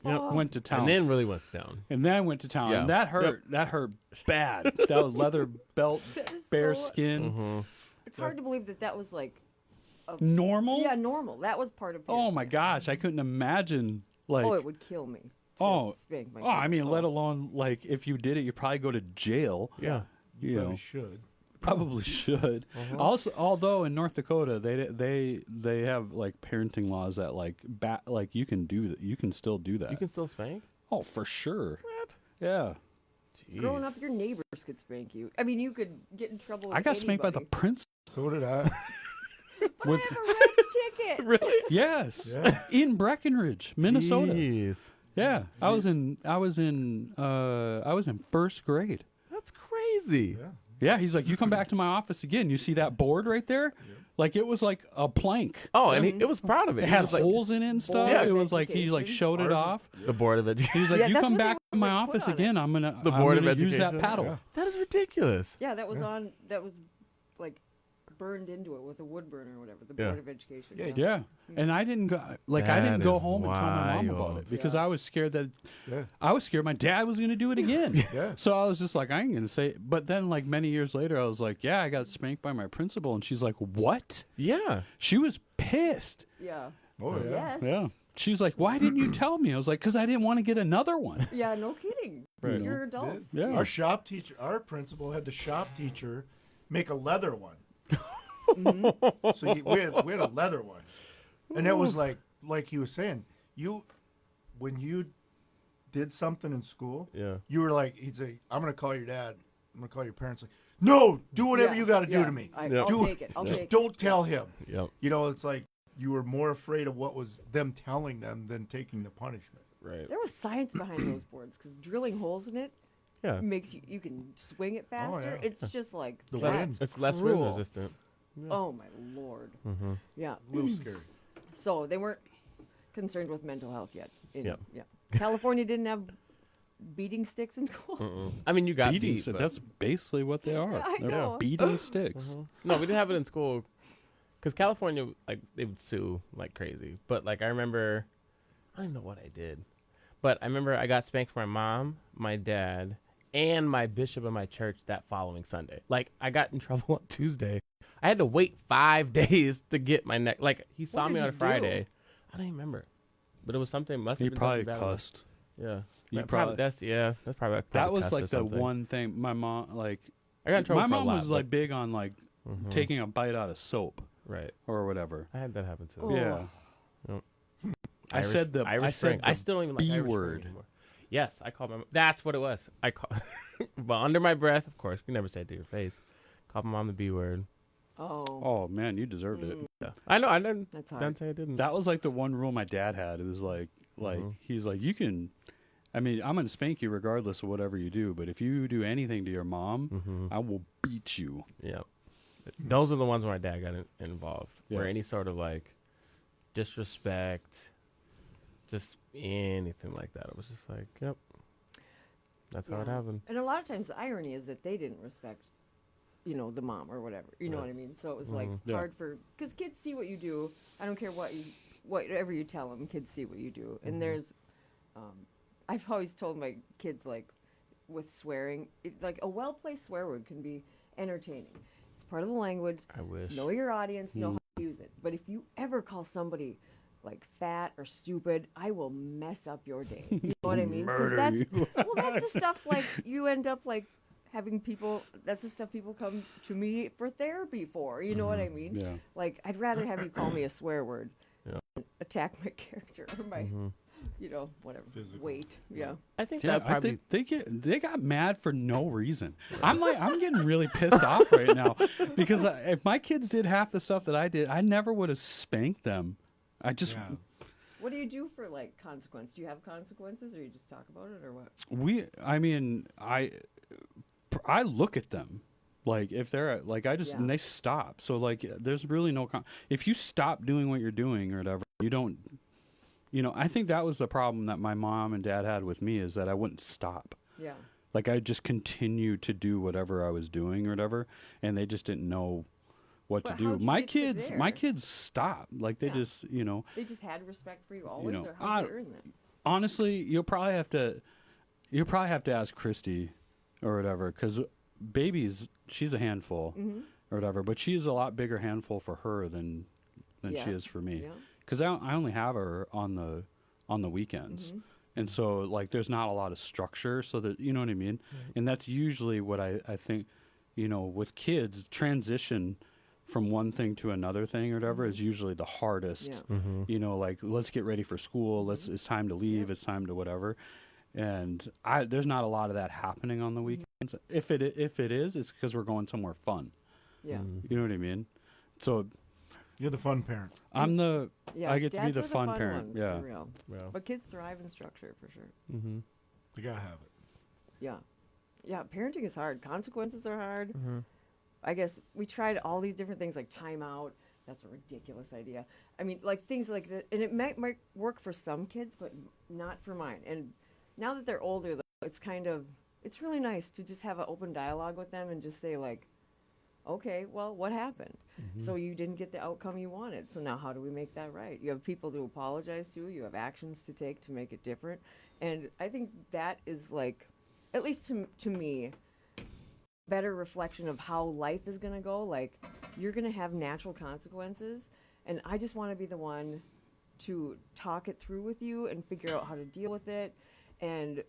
went to town, and then really went down. went to town, Yeah. and that hurt. That hurt bad. That was leather belt, That is bare so- skin, It's hard to believe that was like. normal. Yeah, normal. That was part of. Oh my gosh, I couldn't imagine like. Oh, it would kill me. to Oh, spank my oh, I kid. mean, let alone like if you did it, you probably go to jail. Yeah. You Probably know, should. probably should. Also, although in North Dakota they have like parenting laws that like you can do that. You can still do that. You can still spank? Oh, for sure. What? Yeah, Growing up, your neighbors could spank you. I mean, you could get in trouble. With I got spanked by the anybody. principal. So did I. But I have a red ticket. Really? Yes, Yeah. in Breckenridge, Minnesota. Jeez. Yeah, I was in first grade. That's crazy. Yeah. Yeah, he's like, you come back to my office again. You see that board right there? Like it was like a plank. Oh, and it was proud of it. It He had was like, holes in it and stuff. Board it of was like he like Education. showed it off. the Board of Education. He's like, Yeah, you that's come what they back to my would put office on it. again. I'm gonna Board of use that Education? paddle. Yeah. That is ridiculous. Yeah, that was on. That was like burned into it with a wood burner or whatever. The Yeah. Board of Education. Yeah, Yeah, and I didn't go I That didn't go is home and tell my mom about wild. it because Yeah. I was scared that Yeah. my dad was gonna do it again. Yeah. So I was just like, I ain't gonna say. But then like many years later, I was like, yeah, I got spanked by my principal, and she's like, what? Yeah. She was pissed. Yeah. Oh yeah. Yes. Yeah. She was like, why didn't you tell me? I was like, because I didn't want to get another one. Yeah. No kidding. Right. You're adults. Yeah. Our shop teacher, our principal had the shop teacher make a leather one. So we had a leather one, and it was like he was saying, when you did something in school, Yeah. you were like, he'd say, I'm gonna call your dad, I'm gonna call your parents. Like, no, do whatever Yeah, you got to do yeah. to me. Yeah. I'll Do take it. I'll Just take it. don't tell him. Yep. You know, it's like you were more afraid of what was them telling them than taking the punishment. Right. There was science behind those boards because drilling holes in it Yeah. makes you can swing it faster. yeah. It's just like The that's wind. It's less wind cruel. resistant. Oh my lord. Yeah. A little scary. So they weren't concerned with mental health yet. Yep. Yeah. California didn't have beating sticks in school. I mean, you got Beating beat, sticks. but- That's basically what they are. I They're know. beating sticks. No, we didn't have it in school because California, like, they would sue like crazy. But like, I remember, I don't even know what I did, but I remember I got spanked from my mom, my dad, and my bishop of my church that following Sunday. Like, I got in trouble on Tuesday. I had to wait 5 days to get my neck. Like, he saw did me on you a do? Friday. I don't even remember, but it was something. Must have He been probably something bad. cussed. Yeah, You That probably- that's probably That was cussed like or the something. one thing my mom like. I got in trouble My for a mom lot, was like big on like Mhm. taking a bite out of soap right. or whatever. I had that happen too. Oh. Yeah. I Irish- said the Irish I said Spring. I the still don't even like B Irish Spring word. anymore. Yes, I called my. That's what it was. I call, but under my breath, of course. You never say it to your face. Called my mom the B word. Oh. Oh man, you deserved it. Yeah. I know. I didn't. That's hard. Don't say I didn't. That was like the one rule my dad had. It was like he's like, you can. I mean, I'm gonna spank you regardless of whatever you do. But if you do anything to your mom, I will beat you. Yeah. Those are the ones where my dad got involved. Yeah. Where any sort of like disrespect, just anything like that. It was just like, yep. That's how it Yeah. happened. And a lot of times the irony is that they didn't respect, the mom or whatever. You know Right. what I mean? So it was like Yeah. hard because kids see what you do. I don't care whatever you tell them, kids see what you do. And there's, I've always told my kids like, with swearing. Like a well-placed swear word can be entertaining. It's part of the language. I wish. Know your audience, know how to use it. But if you ever call somebody like fat or stupid, I will mess up your day. You know what I mean? 'Cause Murder that's you. that's the stuff like you end up like having people. That's the stuff people come to me for therapy for. You know what I mean? Yeah. Like I'd rather have you call me a swear word, Yeah. than attack my character or my, whatever Physical. weight. Yeah. I think Yeah, that I probably. think they got mad for no reason. I'm getting really pissed off right now because if my kids did half the stuff that I did, I never would have spanked them. I just Yeah. What do you do for like consequence? Do you have consequences, or you just talk about it, or what? I look at them. Like if they're like I just Yeah. and they stop. So like there's really no if you stop doing what you're doing or whatever, you don't I think that was the problem that my mom and dad had with me is that I wouldn't stop. Yeah. Like I just continued to do whatever I was doing or whatever, and they just didn't know what But to do. how'd you My get to kids there? my kids stopped. Like they Yeah. just, They just had respect for you always, know, or how did you earn that? honestly, you'll probably have to ask Christy or whatever, because babies, she's a handful or whatever, but she's a lot bigger handful for her than she Yeah. is for me, Yeah. because I only have her on the weekends, and so like there's not a lot of structure, so that you know what I mean, and that's usually what I think, with kids transition from one thing to another thing or whatever is usually the hardest. Yeah. Like let's get ready for school. It's time to leave. It's time to whatever. And there's not a lot of that happening on the weekends. If it is, it's because we're going somewhere fun. Yeah. You know what I mean? So You're the fun parent. I'm the Yeah. I get to be dads the are fun parent. ones, Yeah. For real. Yeah. But kids thrive in structure for sure. Mm-hmm. You gotta have it. Yeah. Yeah. Parenting is hard. Consequences are hard. I guess we tried all these different things like timeout. That's a ridiculous idea. I mean, like things like that, and it might work for some kids, but not for mine. And now that they're older, though, it's really nice to just have an open dialogue with them and just say like, okay, well, what happened? So you didn't get the outcome you wanted. So now how do we make that right? You have people to apologize to. You have actions to take to make it different. And I think that is like, at least to me, better reflection of how life is going to go. Like you're going to have natural consequences, and I just want to be the one to talk it through with you and figure out how to deal with it.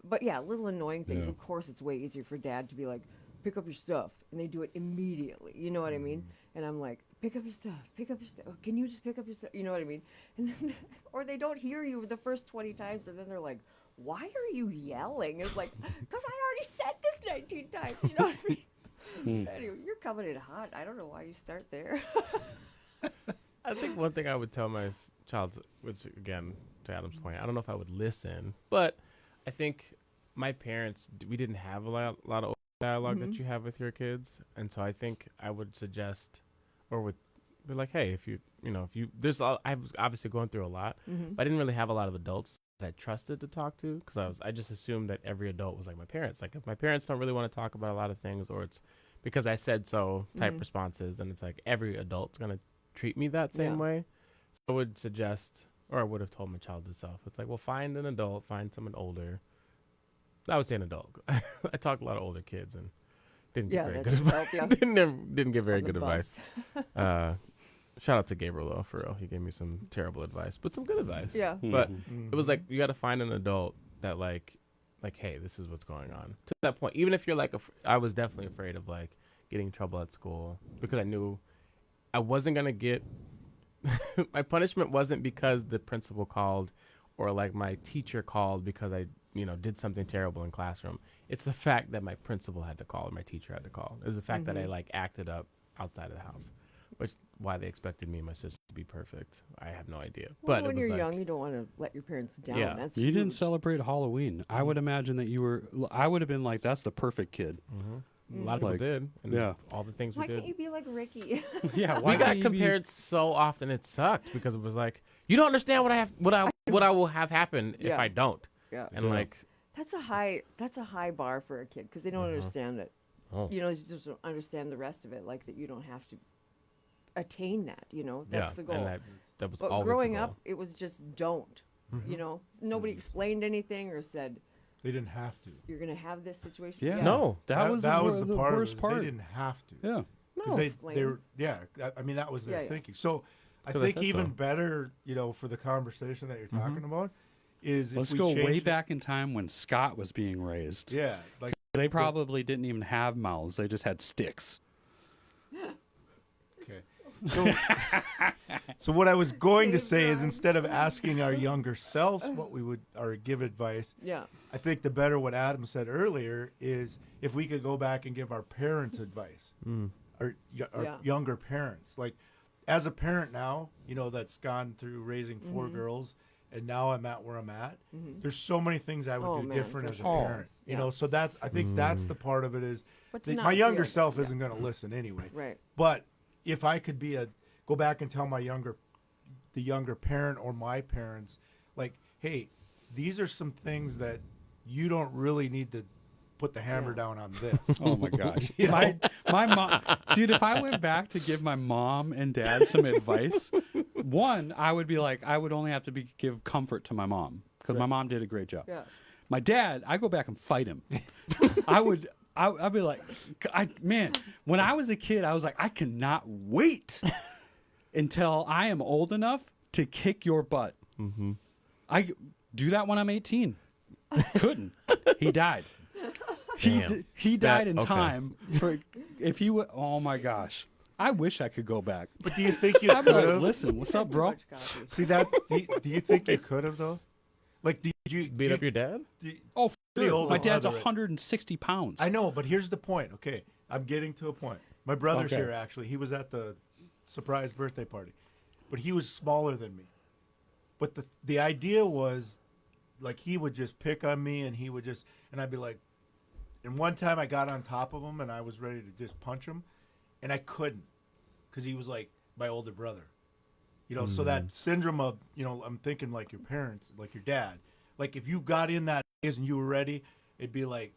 But yeah, little annoying things. Yeah. Of course, it's way easier for dad to be like, pick up your stuff, and they do it immediately. You know what I mean? And I'm like, pick up your stuff. Oh, can you just pick up your stuff? You know what I mean? And then, or they don't hear you the first 20 times, and then they're like, why are you yelling? It's like, because I already said this 19 times. You know what I mean? Anyway, you're coming in hot. I don't know why you start there. I think one thing I would tell my child, which again, to Adam's point, I don't know if I would listen, but I think my parents, we didn't have a lot of open dialogue that you have with your kids, and so I think I would suggest, or would be like, hey, if you I was obviously going through a lot, but I didn't really have a lot of adults that I trusted to talk to, because I just assumed that every adult was like my parents. Like if my parents don't really want to talk about a lot of things, or it's because I said so type responses, and it's like every adult's gonna treat me that same way. So I would suggest, or I would have told my child itself, it's like, well, find an adult, find someone older. I would say an adult. I talked to a lot of older kids and didn't get very that good doesn't advice. help you. didn't get very On the good bus. advice. Shout out to Gabriel though, for real. He gave me some terrible advice, but some good advice. Yeah. But it was like, you got to find an adult that like, hey, this is what's going on. To that point, even if you're like, I was definitely afraid of like getting in trouble at school, because I knew I wasn't gonna get my punishment wasn't because the principal called, or like my teacher called because I did something terrible in classroom. It's the fact that my principal had to call, or my teacher had to call. It's the fact that I like acted up outside of the house, which why they expected me and my sister to be perfect. I have no idea. Well, But when it was you're like, young, you don't want to let your parents down. Yeah. That's You didn't huge. celebrate Halloween. I would imagine that I would have been like, that's the perfect kid. a lot of people Like, did. And yeah. all the things Why we did. can't you be like Ricky? Yeah, We got compared so often, it sucked, because it was like, you don't understand what I will have happen if Yeah. I don't. Yeah. And like, That's a high bar for a kid, because they don't understand it. oh. You just don't understand the rest of it, like that you don't have to attain that. That's the goal. And that was But always growing the up, goal. it was just don't. Nobody explained anything or said, They didn't have to. You're gonna have this situation. Yeah. No. That was the part worst of it. part. They didn't have to. Yeah. Because Explain. they were, yeah. I mean, that was their Yeah. thinking. So I So they think said even so. better, for the conversation that you're talking about, is if Let's we go way changed it- back in time when Scott was being raised. Yeah, like They probably didn't even have mouths. They just had sticks. okay. So what I was going to say is Dave instead of asking our younger selves what we would or give advice, Yeah. I think the better what Adam said earlier is if we could go back and give our parents advice, our Yeah. younger parents. Like, as a parent now, that's gone through raising 4 girls, and now I'm at where I'm at. There's so many things I would Oh, do man, different for as a sure. parent. Yeah. So I think that's the part of it is But to that not my younger feel- self yeah. isn't going to listen anyway. Right. But if I could go back and tell the younger parent or my parents, like, hey, these are some things that you don't really need to put the hammer Yeah. down on this. Oh my gosh. My mom, dude, if I went back to give my mom and dad some advice, one, I would be like, I would only have to give comfort to my mom because my mom did a great job. Yeah. My dad, I go back and fight him. I'd be like, man, when I was a kid, I was like, I cannot wait until I am old enough to kick your butt. Mm-hmm. I do that when I'm 18. Couldn't. He died. Damn. He died That- in okay. time. For if he would, oh my gosh, I wish I could go back. But do you think you I'd be could like, have? listen, what's up, Too bro? much coffee. See that? Do you think you could have though? Like, did you Beat up your dad? Oh, for The sure. older My dad's brother, right? 160 pounds. I know, but here's the point. Okay, I'm getting to a point. My brother's Okay. here actually. He was at the surprise birthday party, but he was smaller than me. But the idea was, like, he would just pick on me, and I'd be like, and one time I got on top of him, and I was ready to just punch him, and I couldn't, because he was like my older brother. So that syndrome of, I'm thinking like your parents, like your dad. Like, if you got in that phase and you were ready, it'd be like,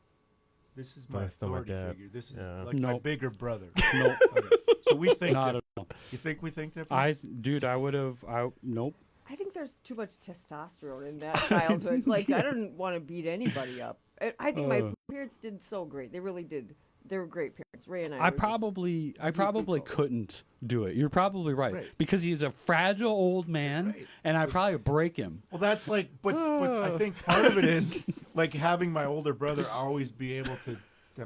this is my That's still my authority dad. figure. This is Yeah. like my Nope. bigger brother. Nope. Okay. So we think Not different. at all. You think we think different? I would have. Nope. I think there's too much testosterone in that childhood. Like, I didn't want to beat anybody up. I think my parents did so great. They really did. They were great parents. Ray and I. I were just- probably people. couldn't do it. You're probably right, Right. because he's a fragile old man, Right. and I'd probably break him. Well, that's like, but I think part of it is like having my older brother always be able to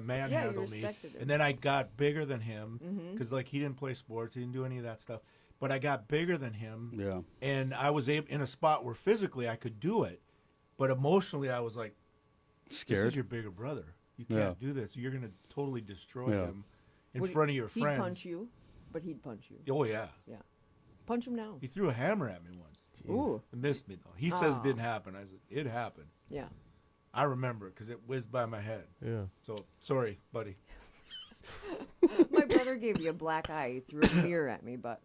manhandle me, respected him. and then I got bigger than him because like he didn't play sports, he didn't do any of that stuff, but I got bigger than him, Yeah. and I was in a spot where physically I could do it, but emotionally I was like, this Scared. is your bigger brother. You Yeah. can't do this. You're gonna totally destroy Yeah. him in Would- front of your He'd friends. punch you, but he'd punch you. Oh yeah, Yeah. Punch him now. he threw a hammer at me once. Ooh. It missed me though. He says Aw. it didn't happen. I said it happened. Yeah. I remember it because it whizzed by my head. Yeah. So sorry, buddy. My brother gave me a black eye. He threw a mirror at me, but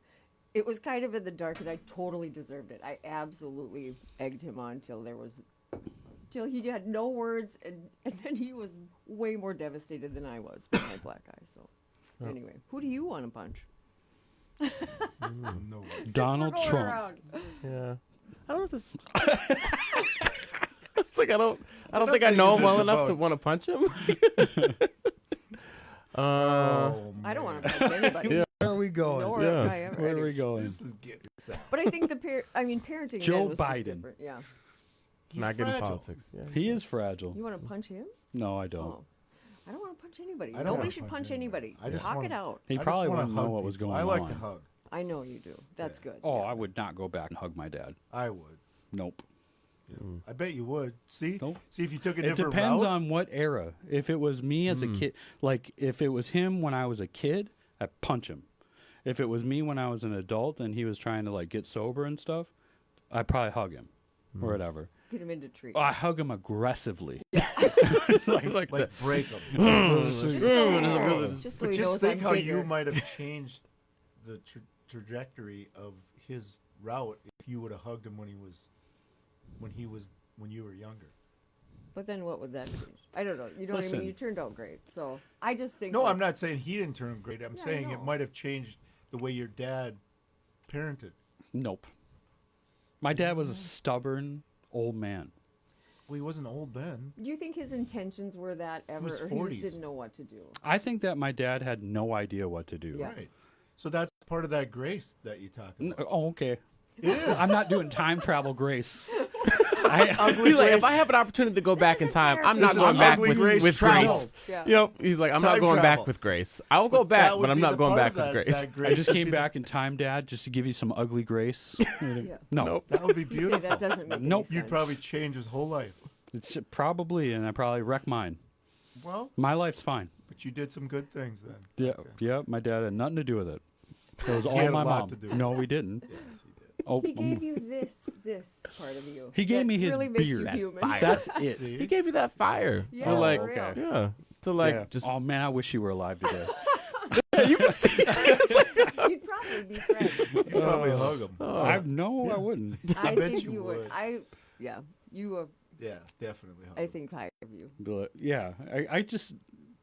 it was kind of in the dark, and I totally deserved it. I absolutely egged him on till he had no words, and then he was way more devastated than I was with my black eye. So, anyway, who do you want to punch? No. Donald We're going Trump. around. Yeah. I don't know if this. It's like I don't think I know him well enough to want to punch him. Oh, I don't want to punch anybody. Where are we going? Nor Yeah. am I ever Where are ready. we going? This is getting sad. But I think parenting Joe then was just Biden. different. Yeah. He's Not getting fragile. politics. Yeah. He is fragile. You want to punch him? No, I don't. Oh. I don't want to punch anybody. I don't Nobody wanna should punch punch anybody. anybody. I just Talk wanna- it out. He I just probably wanna wouldn't know hug what was people. going I like on. to hug. I know you do. That's good. Oh, yeah. I would not go back and hug my dad. I would. Nope. I bet you would. See? Nope. See if you took a It different depends route. on what era. If it was me as a kid, like if it was him when I was a kid, I'd punch him. If it was me when I was an adult and he was trying to like get sober and stuff, I'd probably hug him or whatever. Get him into treat. I hug him aggressively. It's like like break them. Just so he But just knows think I'm how bigger. you might have changed the trajectory of his route if you would have hugged him when you were younger. But then what would that change? I don't know. You know what I Listen. mean? You turned out great. So I just think. No, like, I'm not saying he didn't turn great. I'm Yeah, I saying it know. might have changed the way your dad parented. Nope. My dad was a stubborn old man. Well, he wasn't old then. Do you think his intentions were that ever, was or he 40s. just didn't know what to do? I think that my dad had no idea what to do. Yeah. Right. So that's part of that grace that you talk about. Oh, okay. It is. I'm not doing time travel grace. He's like, if I have an opportunity to go back in isn't time, fair. I'm This not is going back ugly with grace grace. travel. Yeah. Yep. He's like, I'm not Time going travel. back with grace. I will go back, That but would I'm be not the going part back of with that- grace. that grace I just would came be the- back in time, Dad, just to give you some ugly grace. Yeah. No, Nope. That would be You say beautiful. that doesn't make Nope. any You'd sense. probably change his whole life. it's probably, and I probably wreck mine. Well, My life's fine. but you did some good things then. Yeah, Okay. yeah. My dad had nothing to do with it. It was all had a my lot mom. to do with No, we didn't. Yes, he did. Oh, He gave you this part of you. He gave that me his really makes beard. you That human. fire. that's it. See? He gave you that fire. Yeah, To like, for real. okay. yeah. To like, Yeah. just Oh man, I wish you were alive today. you can see. You'd probably be friends. You'd probably hug him. I I wouldn't. I bet think you you would. would. Yeah, you were. Yeah, definitely hug I him. think high of you. But yeah, I just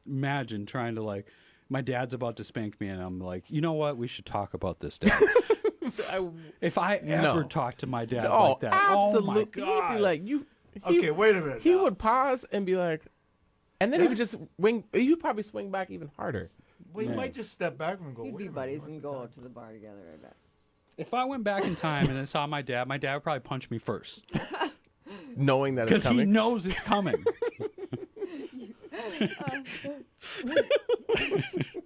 imagine trying to like, my dad's about to spank me, and I'm like, you know what? We should talk about this, Dad. If I ever No. talk to my dad Oh, like that, absolutely. oh my God. He'd be like, you. Okay, wait a minute. He now. would pause and be like, and then he would just wing. You'd probably swing back even harder. Well, you Yeah. might just step back and go. You'd wait be a minute, buddies what's and he go talking out to the bar together. I bet. If I went back in time and then saw my dad would probably punch me first Knowing that it's because he coming. knows it's coming.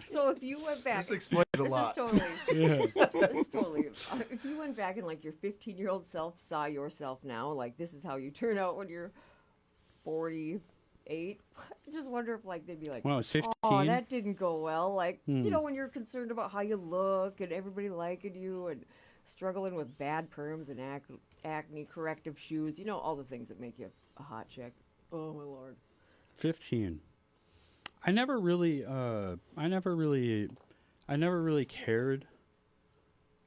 So if you went back, This explains a this lot. is totally. Yeah. This is totally. If you went back and like your 15-year-old self saw yourself now, like this is how you turn out when you're 48. I just wonder if like they'd be like, When I was 15, oh, that didn't go well. Like you Hmm. know when you're concerned about how you look and everybody liking you and struggling with bad perms and acne, corrective shoes. You know all the things that make you a hot chick. Oh my lord. 15. I never really cared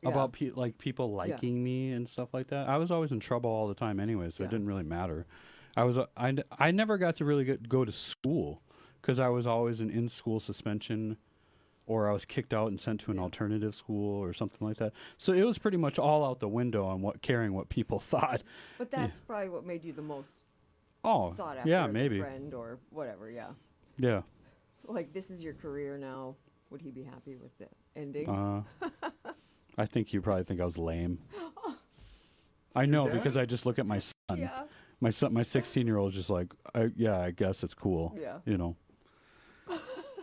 Yeah. about people liking me and stuff like that. I was always in trouble all the time anyway, so Yeah. it didn't really matter. I never got to really go to school because I was always in school suspension, or I was kicked out and sent to an alternative school or something like that. So it was pretty much all out the window on caring what people thought. But that's probably what made you the most Oh, sought after yeah, as maybe. a friend or whatever. Yeah. Yeah. Like this is your career now. Would he be happy with the ending? I think you probably think I was lame. I know dad? because I just look at my son. Yeah. My 16-year-old is just like, yeah, I guess it's cool. Yeah. You know.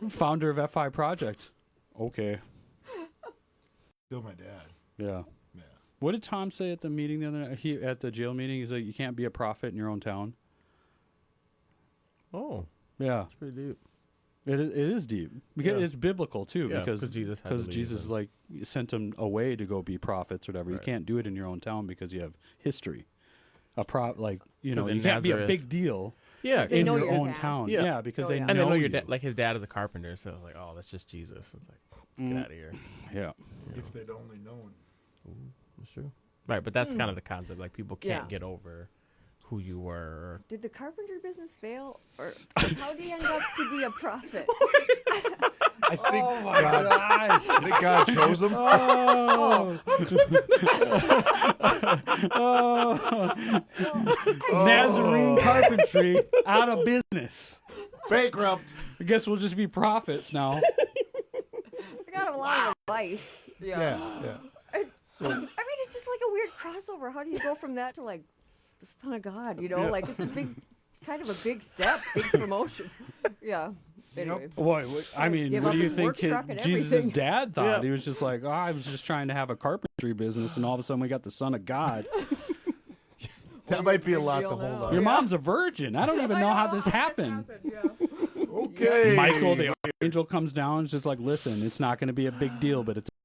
Founder of FI Project. Okay. Still my dad. Yeah. Yeah. What did Tom say at the meeting the other night? At the jail meeting, he's like, you can't be a prophet in your own town. Oh, Yeah. that's pretty deep. It is deep because Yeah. it's biblical too. Yeah, because 'cause Jesus had to leave Jesus and- like sent them away to go be prophets or whatever. You Right. can't do it in your own town because you have history. You 'Cause in can't be a Nazareth- big deal Yeah, They in know your your own past. town. Yeah. Yeah, because Oh, they yeah. know and they know your you. dad. Like his dad is a carpenter, so like, oh, that's just Jesus. It's like, get out of here. Yeah. If they'd only known. That's true. Right, but that's kind of the concept. Like people can't Yeah. get over who you were. Did the carpenter business fail, or how did he end up to be a prophet? I think Oh my gosh. I think God chose him. Nazarene carpentry out of business. Bankrupt. I guess we'll just be prophets now. I got a lot of advice. Yeah, yeah. So I mean, it's just like a weird crossover. How do you go from that to like the Son of God? You know, like it's a big, kind of a big step, big promotion. Yeah. Anyway. I mean, Give what up do you his think work truck and Jesus' everything. dad thought? Yeah. He was just like, oh, I was just trying to have a carpentry business, and all of a sudden we got the Son of God. that might be a lot deal to hold now. on. Your mom's a virgin. I don't even know how this happened. Okay. Michael, the angel, comes down. It's just like, listen, it's not going to be a big deal, but it's